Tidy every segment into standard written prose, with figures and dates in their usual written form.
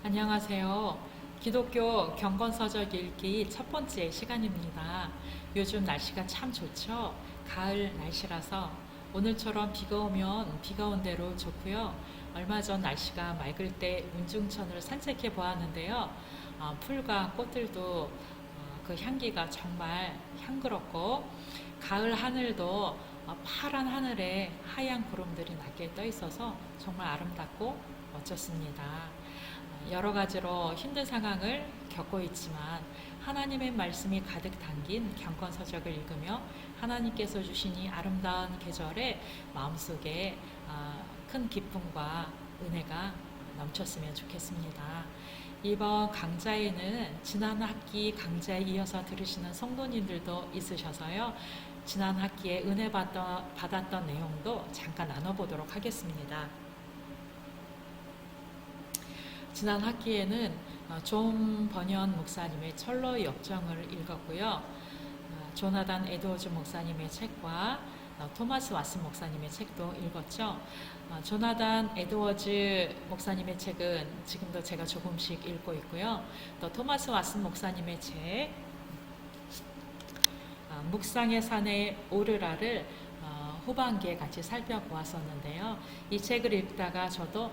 안녕하세요. 기독교 경건서적 읽기 첫 번째 시간입니다. 요즘 날씨가 참 좋죠? 가을 날씨라서 오늘처럼 비가 오면 비가 온 대로 좋고요. 얼마 전 날씨가 맑을 때 운중천을 산책해 보았는데요. 풀과 꽃들도 그 향기가 정말 향그럽고 가을 하늘도 파란 하늘에 하얀 구름들이 낮게 떠 있어서 정말 아름답고 멋졌습니다. 여러 가지로 힘든 상황을 겪고 있지만 하나님의 말씀이 가득 담긴 경건서적을 읽으며 하나님께서 주신 이 아름다운 계절에 마음속에 큰 기쁨과 은혜가 넘쳤으면 좋겠습니다. 이번 강좌에는 지난 학기 강좌에 이어서 들으시는 성도님들도 있으셔서요. 지난 학기에 은혜 받았던 내용도 잠깐 나눠보도록 하겠습니다. 지난 학기에는 존 버년 목사님의 철로의 역정을 읽었고요. 조나단 에드워즈 목사님의 책과 토마스 왓슨 목사님의 책도 읽었죠. 조나단 에드워즈 목사님의 책은 지금도 제가 조금씩 읽고 있고요. 또 토마스 왓슨 목사님의 책 묵상의 산의 오르라를 후반기에 같이 살펴보았었는데요. 이 책을 읽다가 저도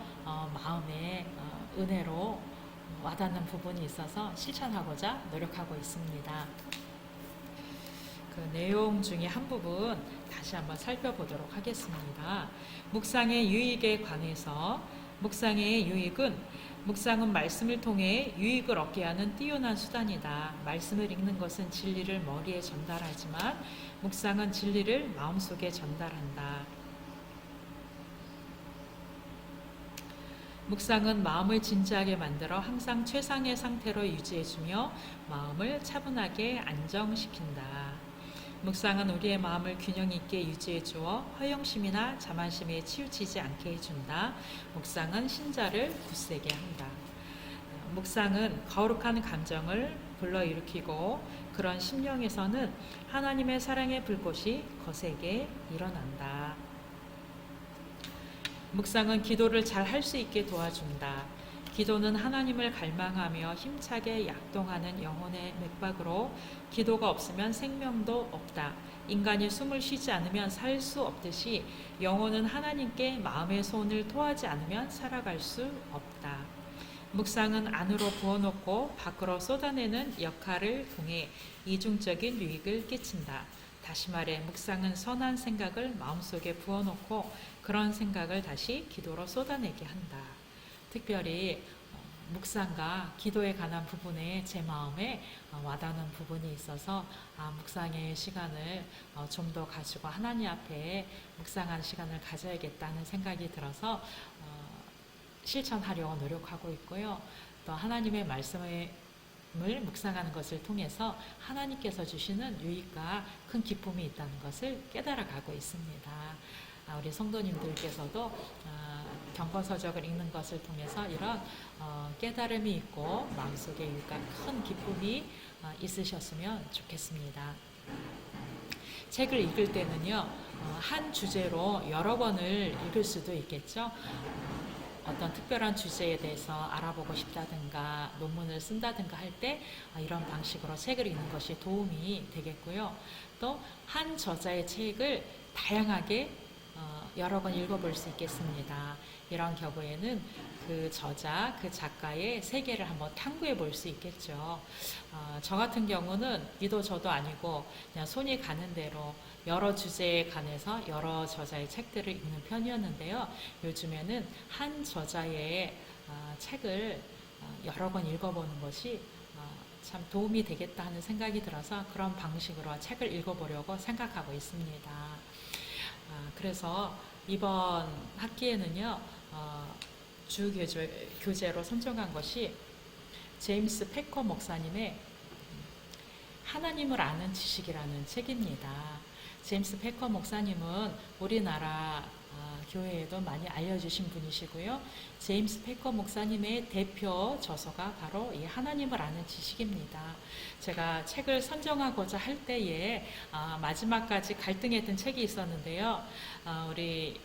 마음에 은혜로 와닿는 부분이 있어서 실천하고자 노력하고 있습니다. 그 내용 중에 한 부분 다시 한번 살펴보도록 하겠습니다. 묵상의 유익에 관해서 묵상의 유익은 묵상은 말씀을 통해 유익을 얻게 하는 뛰어난 수단이다. 말씀을 읽는 것은 진리를 머리에 전달하지만 묵상은 진리를 마음속에 전달한다. 묵상은 마음을 진지하게 만들어 항상 최상의 상태로 유지해주며 마음을 차분하게 안정시킨다. 묵상은 우리의 마음을 균형 있게 유지해주어 허영심이나 자만심에 치우치지 않게 해준다. 묵상은 신자를 굳세게 한다. 묵상은 거룩한 감정을 불러일으키고 그런 심령에서는 하나님의 사랑의 불꽃이 거세게 일어난다. 묵상은 기도를 잘 할 수 있게 도와준다. 기도는 하나님을 갈망하며 힘차게 약동하는 영혼의 맥박으로 기도가 없으면 생명도 없다. 인간이 숨을 쉬지 않으면 살 수 없듯이 영혼은 하나님께 마음의 소원을 토하지 않으면 살아갈 수 없다. 묵상은 안으로 부어놓고 밖으로 쏟아내는 역할을 통해 이중적인 유익을 끼친다. 다시 말해 묵상은 선한 생각을 마음속에 부어놓고 그런 생각을 다시 기도로 쏟아내게 한다. 특별히 묵상과 기도에 관한 부분에 제 마음에 와닿는 부분이 있어서 묵상의 시간을 좀 더 가지고 하나님 앞에 묵상하는 시간을 가져야겠다는 생각이 들어서 실천하려고 노력하고 있고요. 또 하나님의 말씀을 묵상하는 것을 통해서 하나님께서 주시는 유익과 큰 기쁨이 있다는 것을 깨달아가고 있습니다. 우리 성도님들께서도 경건서적을 읽는 것을 통해서 이런 깨달음이 있고 마음속에 유익과 큰 기쁨이 있으셨으면 좋겠습니다. 책을 읽을 때는요, 한 주제로 여러 번을 읽을 수도 있겠죠. 어떤 특별한 주제에 대해서 알아보고 싶다든가 논문을 쓴다든가 할 때 이런 방식으로 책을 읽는 것이 도움이 되겠고요. 또 한 저자의 책을 다양하게 여러 번 읽어볼 수 있겠습니다. 이런 경우에는 그 저자, 그 작가의 세계를 한번 탐구해 볼 수 있겠죠. 저 같은 경우는 이도 저도 아니고 그냥 손이 가는 대로 여러 주제에 관해서 여러 저자의 책들을 읽는 편이었는데요. 요즘에는 한 저자의 책을 여러 번 읽어보는 것이 참 도움이 되겠다 하는 생각이 들어서 그런 방식으로 책을 읽어보려고 생각하고 있습니다. 그래서 이번 학기에는요, 주 교재로 선정한 것이 제임스 패커 목사님의 하나님을 아는 지식이라는 책입니다. 제임스 패커 목사님은 우리나라 교회에도 많이 알려주신 분이시고요. 제임스 패커 목사님의 대표 저서가 바로 이 하나님을 아는 지식입니다. 제가 책을 선정하고자 할 때에 마지막까지 갈등했던 책이 있었는데요. 우리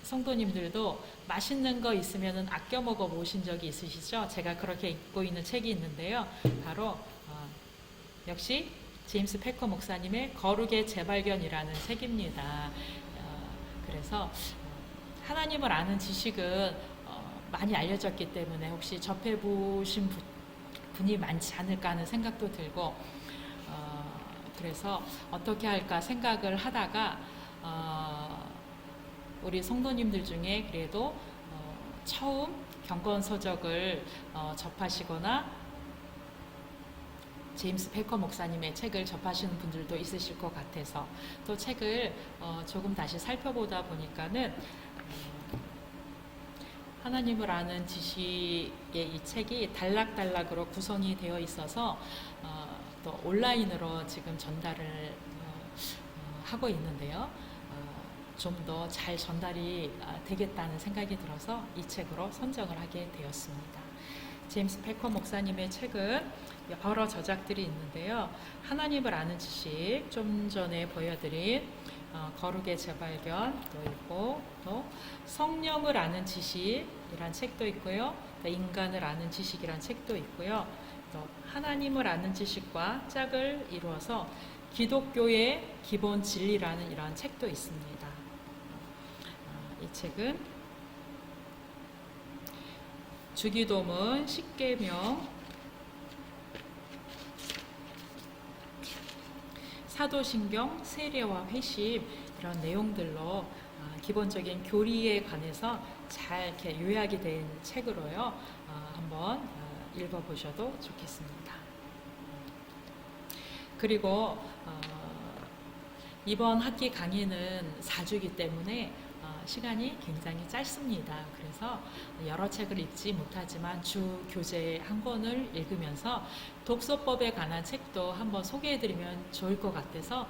성도님들도 맛있는 거 있으면 아껴 먹어 보신 적이 있으시죠? 제가 그렇게 읽고 있는 책이 있는데요. 바로 역시 제임스 패커 목사님의 거룩의 재발견이라는 책입니다. 그래서 하나님을 아는 지식은 많이 알려졌기 때문에 혹시 접해보신 분이 많지 않을까 하는 생각도 들고, 그래서 어떻게 할까 생각을 하다가 우리 성도님들 중에 그래도 처음 경건서적을 접하시거나 제임스 패커 목사님의 책을 접하시는 분들도 있으실 것 같아서 또 책을 조금 다시 살펴보다 보니까는 하나님을 아는 지식의 이 책이 단락단락으로 구성이 되어 있어서 또 온라인으로 지금 전달을 하고 있는데요. 좀 더 잘 전달이 되겠다는 생각이 들어서 이 책으로 선정을 하게 되었습니다. 제임스 패커 목사님의 책은 여러 저작들이 있는데요. 하나님을 아는 지식, 좀 전에 보여드린 거룩의 재발견도 있고, 또 성령을 아는 지식이란 책도 있고요. 또 인간을 아는 지식이란 책도 있고요. 또 하나님을 아는 지식과 짝을 이루어서 기독교의 기본 진리라는 이러한 책도 있습니다. 이 책은 주기도문, 십계명, 사도신경, 세례와 회심 이런 내용들로 기본적인 교리에 관해서 잘 이렇게 요약이 된 책으로요. 한번 읽어보셔도 좋겠습니다. 그리고 이번 학기 강의는 4주이기 때문에 시간이 굉장히 짧습니다. 그래서 여러 책을 읽지 못하지만 주 교재 한 권을 읽으면서 독서법에 관한 책도 한번 소개해드리면 좋을 것 같아서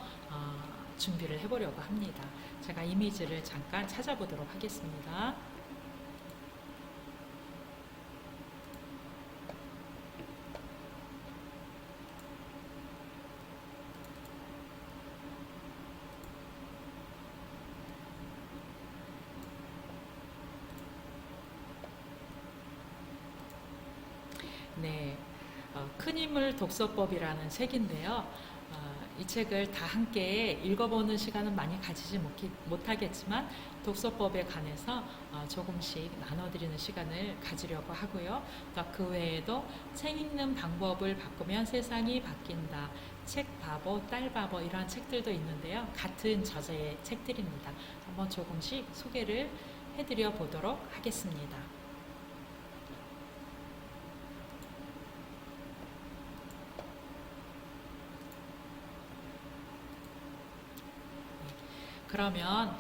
준비를 해보려고 합니다. 제가 이미지를 잠깐 찾아보도록 하겠습니다. 네, 큰 힘을 독서법이라는 책인데요. 이 책을 다 함께 읽어보는 시간은 많이 가지지 못하겠지만 독서법에 관해서 조금씩 나눠드리는 시간을 가지려고 하고요. 또 그 외에도 책 읽는 방법을 바꾸면 세상이 바뀐다, 책 바보, 딸 바보 이러한 책들도 있는데요. 같은 저자의 책들입니다. 한번 조금씩 소개를 해드려 보도록 하겠습니다. 그러면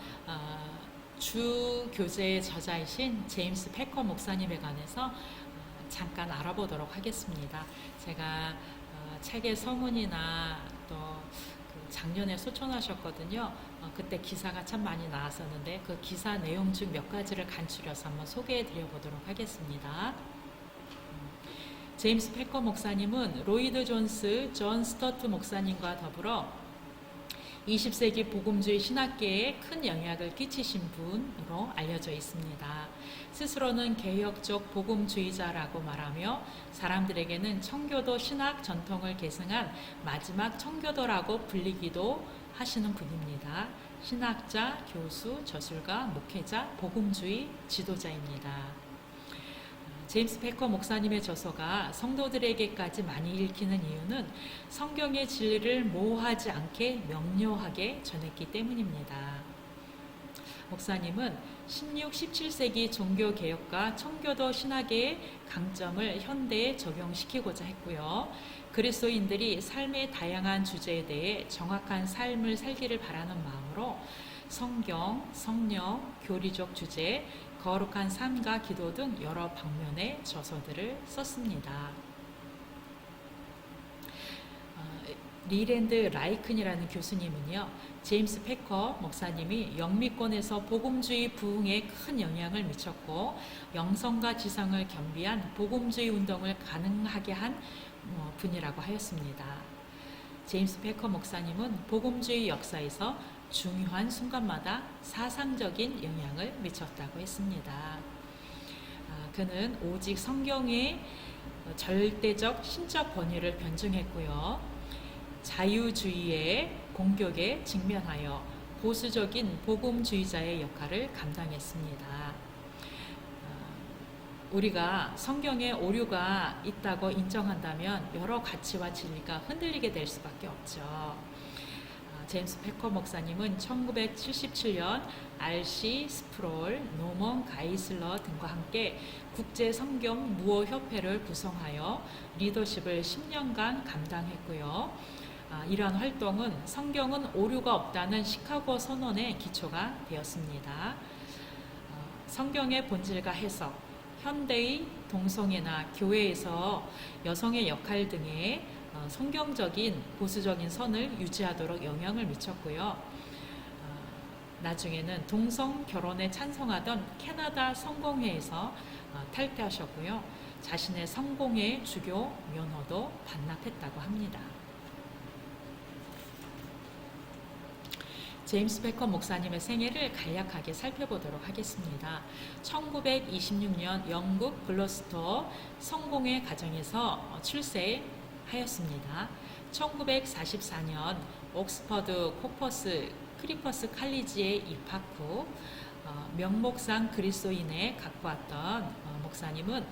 주 교재의 저자이신 제임스 패커 목사님에 관해서 잠깐 알아보도록 하겠습니다. 제가 책의 서문이나 또 그 작년에 소천하셨거든요. 그때 기사가 참 많이 나왔었는데 그 기사 내용 중 몇 가지를 간추려서 한번 소개해 드려 보도록 하겠습니다. 제임스 패커 목사님은 로이드 존스, 존 스터트 목사님과 더불어 20세기 복음주의 신학계에 큰 영향을 끼치신 분으로 알려져 있습니다. 스스로는 개혁적 복음주의자라고 말하며 사람들에게는 청교도 신학 전통을 계승한 마지막 청교도라고 불리기도 하시는 분입니다. 신학자, 교수, 저술가, 목회자, 복음주의 지도자입니다. 제임스 패커 목사님의 저서가 성도들에게까지 많이 읽히는 이유는 성경의 진리를 모호하지 않게 명료하게 전했기 때문입니다. 목사님은 16, 17세기 종교개혁과 청교도 신학의 강점을 현대에 적용시키고자 했고요. 그리스도인들이 삶의 다양한 주제에 대해 정확한 삶을 살기를 바라는 마음으로 성경, 성령, 교리적 주제, 거룩한 삶과 기도 등 여러 방면의 저서들을 썼습니다. 리랜드 라이큰이라는 교수님은요, 제임스 패커 목사님이 영미권에서 복음주의 부흥에 큰 영향을 미쳤고 영성과 지성을 겸비한 복음주의 운동을 가능하게 한 분이라고 하였습니다. 제임스 패커 목사님은 복음주의 역사에서 중요한 순간마다 사상적인 영향을 미쳤다고 했습니다. 그는 오직 성경의 절대적 신적 권위를 변증했고요. 자유주의의 공격에 직면하여 보수적인 복음주의자의 역할을 감당했습니다. 우리가 성경에 오류가 있다고 인정한다면 여러 가치와 진리가 흔들리게 될 수밖에 없죠. 제임스 패커 목사님은 1977년 R.C. 스프롤, 노먼 가이슬러 등과 함께 국제 성경 무어 협회를 구성하여 리더십을 10년간 감당했고요. 이러한 활동은 성경은 오류가 없다는 시카고 선언의 기초가 되었습니다. 성경의 본질과 해석, 현대의 동성애나 교회에서 여성의 역할 등의 성경적인 보수적인 선을 유지하도록 영향을 미쳤고요. 나중에는 동성 결혼에 찬성하던 캐나다 성공회에서 탈퇴하셨고요. 자신의 성공회 주교 면허도 반납했다고 합니다. 제임스 패커 목사님의 생애를 간략하게 살펴보도록 하겠습니다. 1926년 영국 글러스터 성공회 가정에서 출세하였습니다. 1944년 옥스퍼드 코퍼스 크리퍼스 칼리지에 입학 후 명목상 그리스도인에 갖고 왔던 목사님은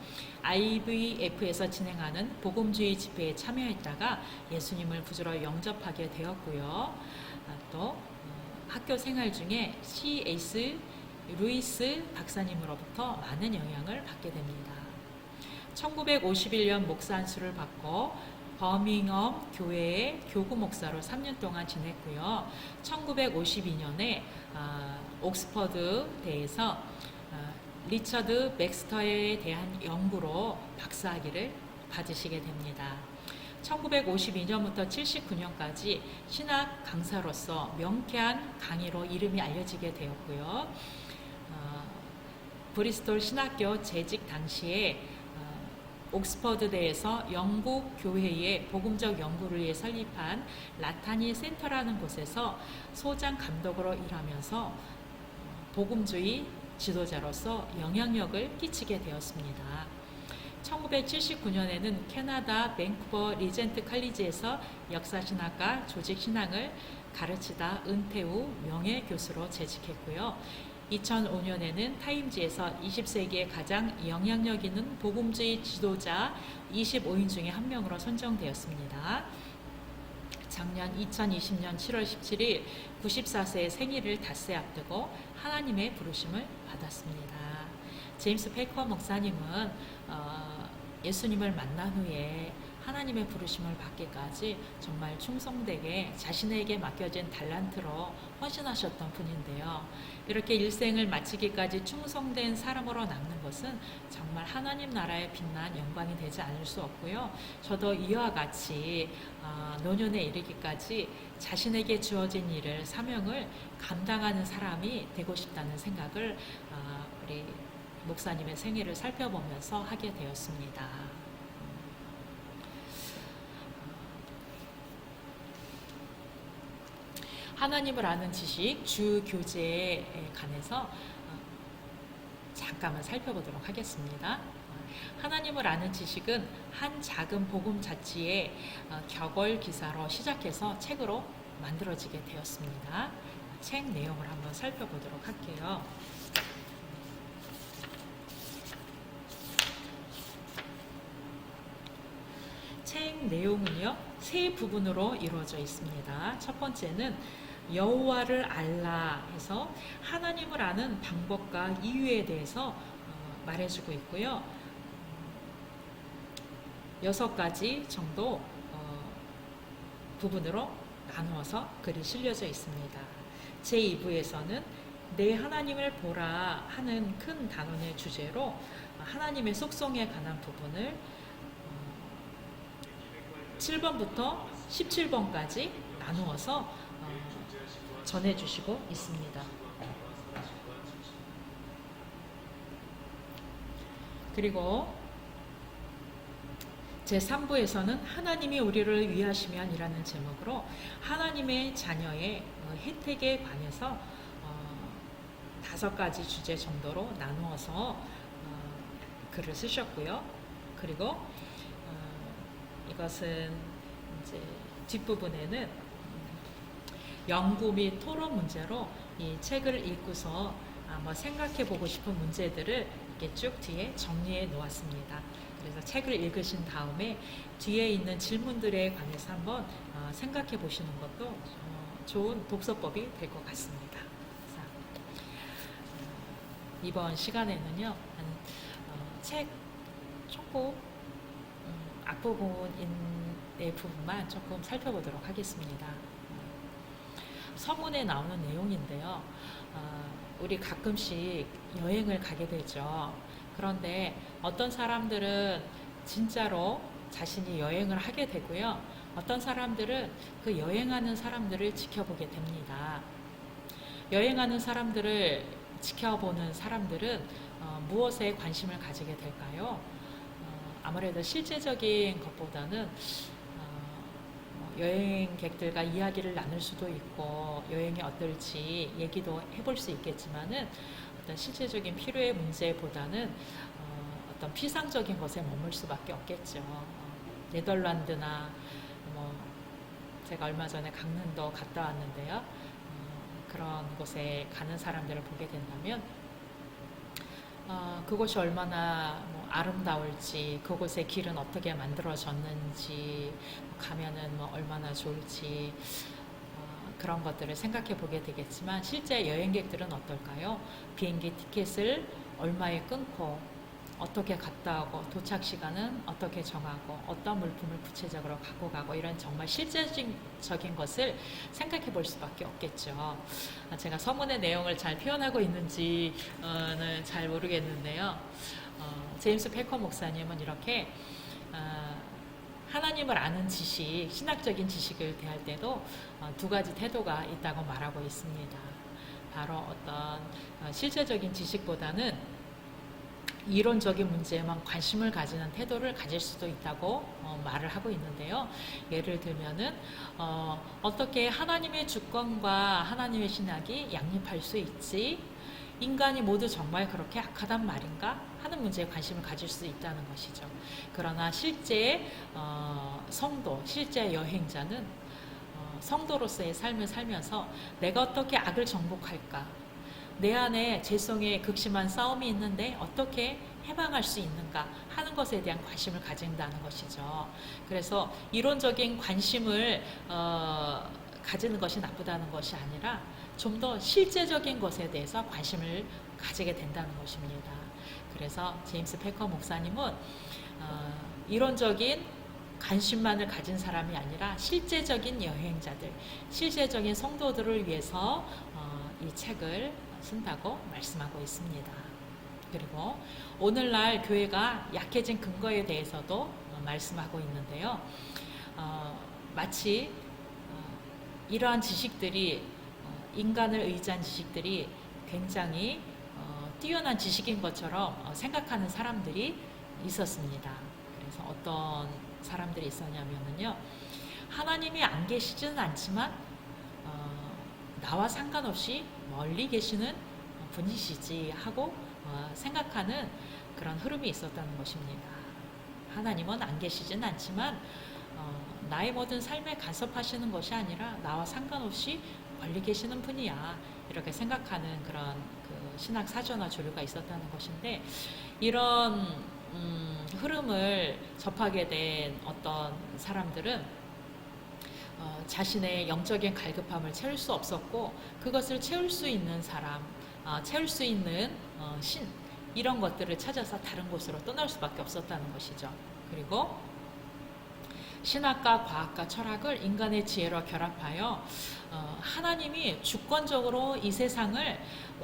IVF에서 진행하는 복음주의 집회에 참여했다가 예수님을 구주로 영접하게 되었고요. 또 학교 생활 중에 C.S. 루이스 박사님으로부터 많은 영향을 받게 됩니다. 1951년 목사 안수를 받고 버밍엄 교회의 교구 목사로 3년 동안 지냈고요. 1952년에 옥스퍼드 대에서 리처드 맥스터에 대한 연구로 박사학위를 받으시게 됩니다. 1952년부터 79년까지 신학 강사로서 명쾌한 강의로 이름이 알려지게 되었고요. 브리스톨 신학교 재직 당시에 옥스퍼드대에서 영국 교회의 복음적 연구를 위해 설립한 라타니 센터라는 곳에서 소장 감독으로 일하면서 복음주의 지도자로서 영향력을 끼치게 되었습니다. 1979년에는 캐나다 밴쿠버 리젠트 칼리지에서 역사신학과 조직신앙을 가르치다 은퇴 후 명예교수로 재직했고요. 2005년에는 타임지에서 20세기의 가장 영향력 있는 복음주의 지도자 25인 중에 한 명으로 선정되었습니다. 작년 2020년 7월 17일 94세의 생일을 닷새 앞두고 하나님의 부르심을 받았습니다. 제임스 패커 목사님은 예수님을 만난 후에 하나님의 부르심을 받기까지 정말 충성되게 자신에게 맡겨진 달란트로 헌신하셨던 분인데요. 이렇게 일생을 마치기까지 충성된 사람으로 남는 것은 정말 하나님 나라의 빛난 영광이 되지 않을 수 없고요. 저도 이와 같이 노년에 이르기까지 자신에게 주어진 일을, 사명을 감당하는 사람이 되고 싶다는 생각을 우리 목사님의 생애를 살펴보면서 하게 되었습니다. 하나님을 아는 지식 주 교재에 관해서 잠깐만 살펴보도록 하겠습니다. 하나님을 아는 지식은 한 작은 복음 잡지의 격월 기사로 시작해서 책으로 만들어지게 되었습니다. 책 내용을 한번 살펴보도록 할게요. 책 내용은요, 세 부분으로 이루어져 있습니다. 첫 번째는 여호와를 알라 해서 하나님을 아는 방법과 이유에 대해서 말해주고 있고요. 6가지 정도 부분으로 나누어서 글이 실려져 있습니다. 제2부에서는 내 하나님을 보라 하는 큰 단원의 주제로 하나님의 속성에 관한 부분을 7번부터 17번까지 나누어서 전해주시고 있습니다. 그리고 제3부에서는 하나님이 우리를 위하시면 이라는 제목으로 하나님의 자녀의 혜택에 관해서 5가지 주제 정도로 나누어서 글을 쓰셨고요. 그리고 이것은 이제 뒷부분에는 연구 및 토론 문제로 이 책을 읽고서 한번 생각해 보고 싶은 문제들을 이렇게 쭉 뒤에 정리해 놓았습니다. 그래서 책을 읽으신 다음에 뒤에 있는 질문들에 관해서 한번 생각해 보시는 것도 좋은 독서법이 될 것 같습니다. 이번 시간에는요, 책 조금 앞부분의 부분만 조금 살펴보도록 하겠습니다. 서문에 나오는 내용인데요. 우리 가끔씩 여행을 가게 되죠. 그런데 어떤 사람들은 진짜로 자신이 여행을 하게 되고요. 어떤 사람들은 그 여행하는 사람들을 지켜보게 됩니다. 여행하는 사람들을 지켜보는 사람들은 무엇에 관심을 가지게 될까요? 아무래도 실제적인 것보다는 여행객들과 이야기를 나눌 수도 있고 여행이 어떨지 얘기도 해볼 수 있겠지만은 어떤 실제적인 필요의 문제보다는 어떤 피상적인 것에 머물 수밖에 없겠죠. 네덜란드나 제가 얼마 전에 강릉도 갔다 왔는데요. 그런 곳에 가는 사람들을 보게 된다면 그곳이 얼마나 아름다울지, 그곳의 길은 어떻게 만들어졌는지, 가면은 얼마나 좋을지 그런 것들을 생각해 보게 되겠지만 실제 여행객들은 어떨까요? 비행기 티켓을 얼마에 끊고 어떻게 갔다 오고 도착 시간은 어떻게 정하고 어떤 물품을 구체적으로 갖고 가고 이런 정말 실제적인 것을 생각해 볼 수밖에 없겠죠. 제가 서문의 내용을 잘 표현하고 있는지는 잘 모르겠는데요. 제임스 패커 목사님은 이렇게 하나님을 아는 지식, 신학적인 지식을 대할 때도 2가지 태도가 있다고 말하고 있습니다. 바로 어떤 실제적인 지식보다는 이론적인 문제에만 관심을 가지는 태도를 가질 수도 있다고 말을 하고 있는데요. 예를 들면은 어떻게 하나님의 주권과 하나님의 신학이 양립할 수 있지? 인간이 모두 정말 그렇게 악하단 말인가? 하는 문제에 관심을 가질 수 있다는 것이죠. 그러나 실제 성도, 실제 여행자는 성도로서의 삶을 살면서 내가 어떻게 악을 정복할까? 내 안에 죄성의 극심한 싸움이 있는데 어떻게 해방할 수 있는가 하는 것에 대한 관심을 가진다는 것이죠. 그래서 이론적인 관심을 가지는 것이 나쁘다는 것이 아니라 좀 더 실제적인 것에 대해서 관심을 가지게 된다는 것입니다. 그래서 제임스 패커 목사님은 이론적인 관심만을 가진 사람이 아니라 실제적인 여행자들, 실제적인 성도들을 위해서 이 책을 쓴다고 말씀하고 있습니다. 그리고 오늘날 교회가 약해진 근거에 대해서도 말씀하고 있는데요. 마치 이러한 지식들이 인간을 의지한 지식들이 굉장히 뛰어난 지식인 것처럼 생각하는 사람들이 있었습니다. 그래서 어떤 사람들이 있었냐면요. 하나님이 안 계시지는 않지만 나와 상관없이 멀리 계시는 분이시지 하고 생각하는 그런 흐름이 있었다는 것입니다. 하나님은 안 계시진 않지만 나의 모든 삶에 간섭하시는 것이 아니라 나와 상관없이 멀리 계시는 분이야 이렇게 생각하는 그런 그 신학 사조나 조류가 있었다는 것인데 이런 흐름을 접하게 된 어떤 사람들은 자신의 영적인 갈급함을 채울 수 없었고 그것을 채울 수 있는 사람, 채울 수 있는 신 이런 것들을 찾아서 다른 곳으로 떠날 수밖에 없었다는 것이죠. 그리고 신학과 과학과 철학을 인간의 지혜로 결합하여 하나님이 주권적으로 이 세상을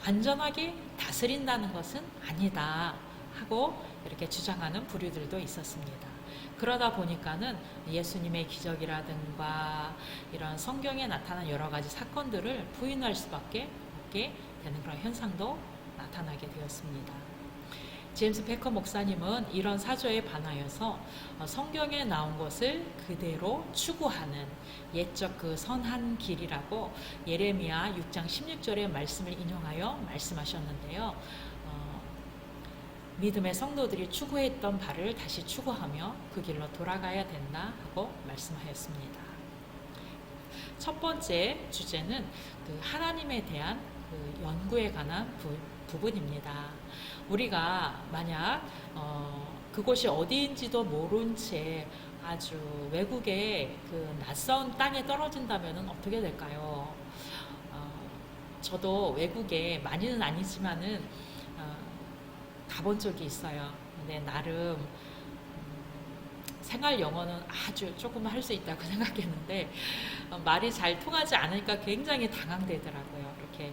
완전하게 다스린다는 것은 아니다 하고 이렇게 주장하는 부류들도 있었습니다. 그러다 보니까는 예수님의 기적이라든가 이런 성경에 나타난 여러 가지 사건들을 부인할 수밖에 없게 되는 그런 현상도 나타나게 되었습니다. 제임스 베커 목사님은 이런 사조에 반하여서 성경에 나온 것을 그대로 추구하는 옛적 그 선한 길이라고 예레미야 6장 16절의 말씀을 인용하여 말씀하셨는데요. 믿음의 성도들이 추구했던 바를 다시 추구하며 그 길로 돌아가야 된다 하고 말씀하였습니다. 첫 번째 주제는 그 하나님에 대한 그 연구에 관한 부분입니다. 우리가 만약 그곳이 어디인지도 모른 채 아주 외국의 그 낯선 땅에 떨어진다면 어떻게 될까요? 저도 외국에 많이는 아니지만은 가본 적이 있어요. 근데 나름 생활 영어는 아주 조금 할 수 있다고 생각했는데 말이 잘 통하지 않으니까 굉장히 당황되더라고요. 이렇게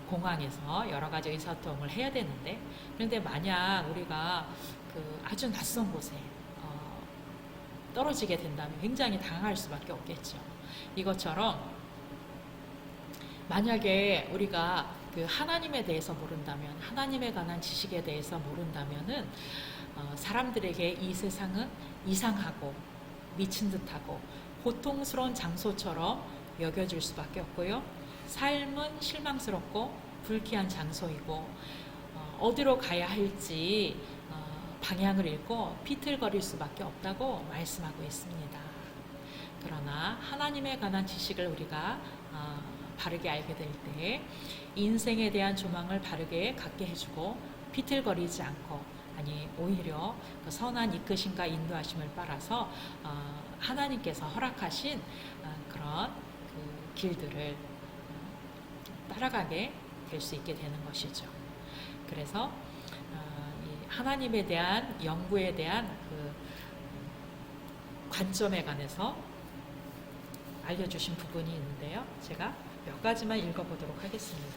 공항에서 여러 가지 의사소통을 해야 되는데, 그런데 만약 우리가 그 아주 낯선 곳에 떨어지게 된다면 굉장히 당황할 수밖에 없겠죠. 이것처럼 만약에 우리가 그 하나님에 대해서 모른다면, 하나님에 관한 지식에 대해서 모른다면은 사람들에게 이 세상은 이상하고 미친 듯하고 고통스러운 장소처럼 여겨질 수밖에 없고요. 삶은 실망스럽고 불쾌한 장소이고 어디로 가야 할지 방향을 잃고 비틀거릴 수밖에 없다고 말씀하고 있습니다. 그러나 하나님에 관한 지식을 우리가 바르게 알게 될 때 인생에 대한 조망을 바르게 갖게 해주고 비틀거리지 않고, 아니 오히려 그 선한 이끄심과 인도하심을 따라서 하나님께서 허락하신 그런 그 길들을 따라가게 될 수 있게 되는 것이죠. 그래서 이 하나님에 대한 연구에 대한 그 관점에 관해서 알려주신 부분이 있는데요. 제가 몇 가지만 읽어보도록 하겠습니다.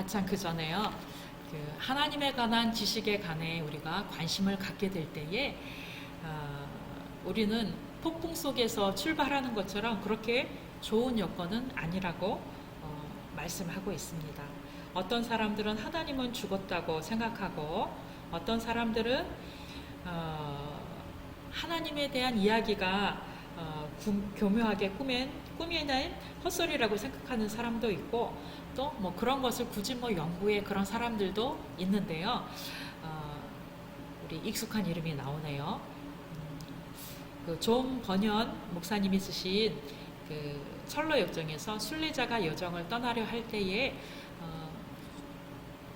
참 그 전에요. 그 하나님에 관한 지식에 관해 우리가 관심을 갖게 될 때에 우리는 폭풍 속에서 출발하는 것처럼 그렇게 좋은 여건은 아니라고 말씀하고 있습니다. 어떤 사람들은 하나님은 죽었다고 생각하고, 어떤 사람들은 하나님에 대한 이야기가 교묘하게 꾸며낸 헛소리라고 생각하는 사람도 있고, 또 뭐 그런 것을 굳이 뭐 연구해 그런 사람들도 있는데요. 우리 익숙한 이름이 나오네요. 그 존 버년 목사님이 쓰신 그 철로 역정에서 순례자가 여정을 떠나려 할 때에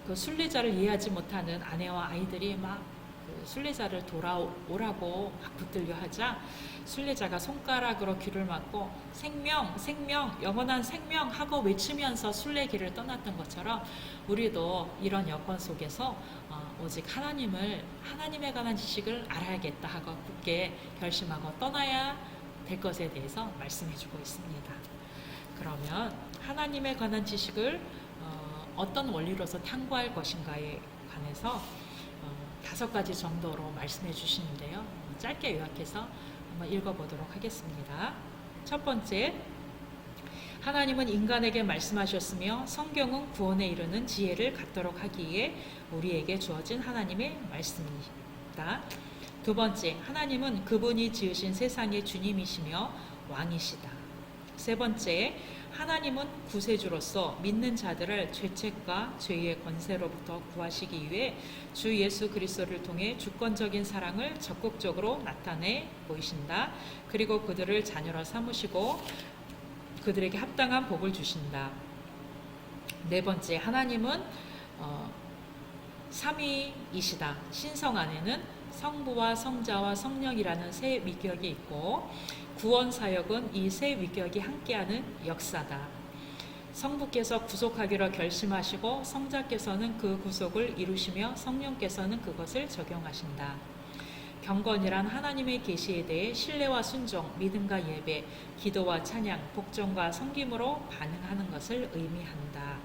그 순례자를 이해하지 못하는 아내와 아이들이 막 그 순례자를 돌아오라고 막 붙들려 하자 순례자가 손가락으로 귀를 막고 생명, 생명, 영원한 생명 하고 외치면서 순례길을 떠났던 것처럼 우리도 이런 여건 속에서 오직 하나님에 관한 지식을 알아야겠다 하고 굳게 결심하고 떠나야 될 것에 대해서 말씀해주고 있습니다. 그러면 하나님에 관한 지식을 어떤 원리로서 탐구할 것인가에 관해서 5가지 정도로 말씀해 주시는데요. 짧게 요약해서 한번 읽어보도록 하겠습니다. 첫 번째, 하나님은 인간에게 말씀하셨으며 성경은 구원에 이르는 지혜를 갖도록 하기에 우리에게 주어진 하나님의 말씀입니다. 두 번째, 하나님은 그분이 지으신 세상의 주님이시며 왕이시다. 세 번째, 하나님은 구세주로서 믿는 자들을 죄책과 죄의 권세로부터 구하시기 위해 주 예수 그리스도를 통해 주권적인 사랑을 적극적으로 나타내 보이신다. 그리고 그들을 자녀로 삼으시고 그들에게 합당한 복을 주신다. 네 번째, 하나님은 삼위이시다. 신성 안에는 성부와 성자와 성령이라는 세 위격이 있고 구원 사역은 이 세 위격이 함께하는 역사다. 성부께서 구속하기로 결심하시고 성자께서는 그 구속을 이루시며 성령께서는 그것을 적용하신다. 경건이란 하나님의 계시에 대해 신뢰와 순종, 믿음과 예배, 기도와 찬양, 복종과 섬김으로 반응하는 것을 의미한다.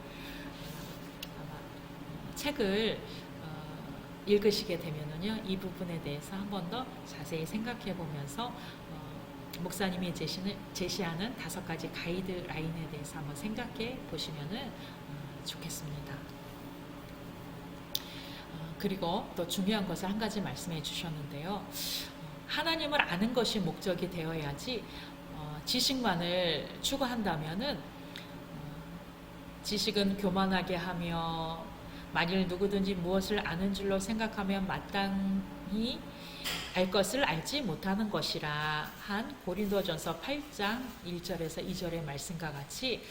아마 책을 읽으시게 되면은요, 이 부분에 대해서 한 번 더 자세히 생각해 보면서 목사님이 제시하는 5가지 가이드라인에 대해서 한번 생각해 보시면 좋겠습니다. 그리고 또 중요한 것을 한 가지 말씀해 주셨는데요. 하나님을 아는 것이 목적이 되어야지 지식만을 추구한다면은 지식은 교만하게 하며 만일 누구든지 무엇을 아는 줄로 생각하면 마땅히 알 것을 알지 못하는 것이라 한 고린도전서 8장 1절에서 2절의 말씀과 같이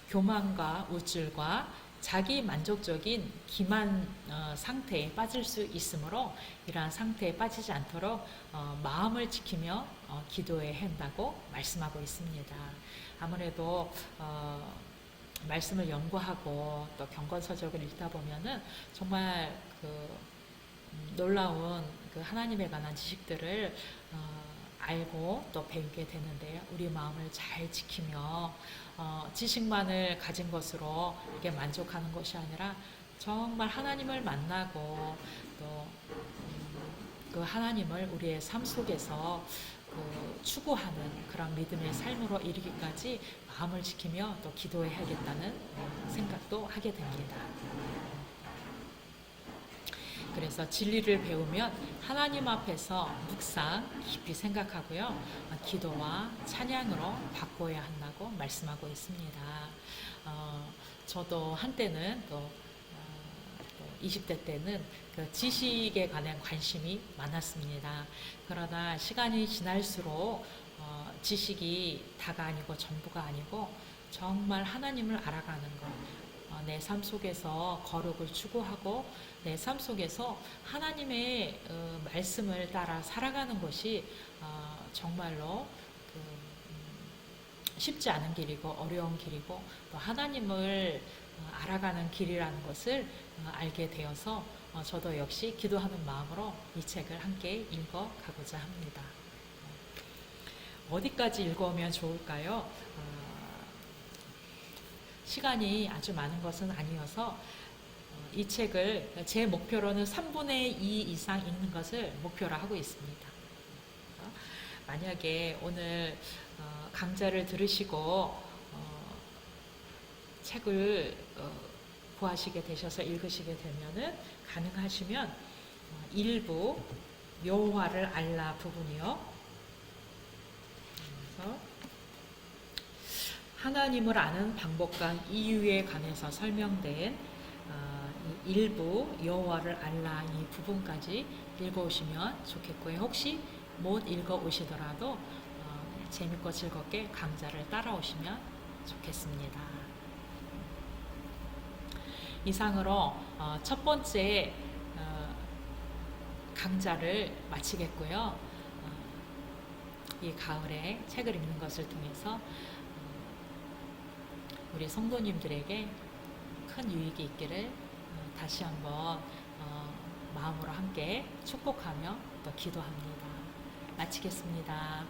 교만과 우쭐과 자기 만족적인 기만 상태에 빠질 수 있으므로 이러한 상태에 빠지지 않도록 마음을 지키며 기도해야 한다고 말씀하고 있습니다. 아무래도 말씀을 연구하고 또 경건서적을 읽다 보면은 정말 놀라운 하나님에 관한 지식들을 알고 또 배우게 되는데요. 우리 마음을 잘 지키며 지식만을 가진 것으로 이게 만족하는 것이 아니라 정말 하나님을 만나고 또 그 하나님을 우리의 삶 속에서 추구하는 그런 믿음의 삶으로 이르기까지 마음을 지키며 또 기도해야겠다는 생각도 하게 됩니다. 그래서 진리를 배우면 하나님 앞에서 묵상 깊이 생각하고요. 기도와 찬양으로 바꿔야 한다고 말씀하고 있습니다. 저도 한때는 또 20대 때는 그 지식에 관한 관심이 많았습니다. 그러나 시간이 지날수록 지식이 다가 아니고 전부가 아니고 정말 하나님을 알아가는 것, 내 삶 속에서 거룩을 추구하고 내 삶 속에서 하나님의 말씀을 따라 살아가는 것이 정말로 쉽지 않은 길이고 어려운 길이고 또 하나님을 알아가는 길이라는 것을 알게 되어서 저도 역시 기도하는 마음으로 이 책을 함께 읽어가고자 합니다. 어디까지 읽어오면 좋을까요? 시간이 아주 많은 것은 아니어서 이 책을 제 목표로는 3분의 2 이상 읽는 것을 목표로 하고 있습니다. 만약에 오늘 강좌를 들으시고 책을 구하시게 되셔서 읽으시게 되면은 가능하시면 일부 여호와를 알라 부분이요. 그래서 하나님을 아는 방법과 이유에 관해서 설명된 일부 여호와를 알라 이 부분까지 읽어오시면 좋겠고요. 혹시 못 읽어오시더라도 재밌고 즐겁게 강좌를 따라오시면 좋겠습니다. 이상으로 첫 번째 강좌를 마치겠고요. 이 가을에 책을 읽는 것을 통해서 우리 성도님들에게 큰 유익이 있기를 다시 한번 마음으로 함께 축복하며 또 기도합니다. 마치겠습니다.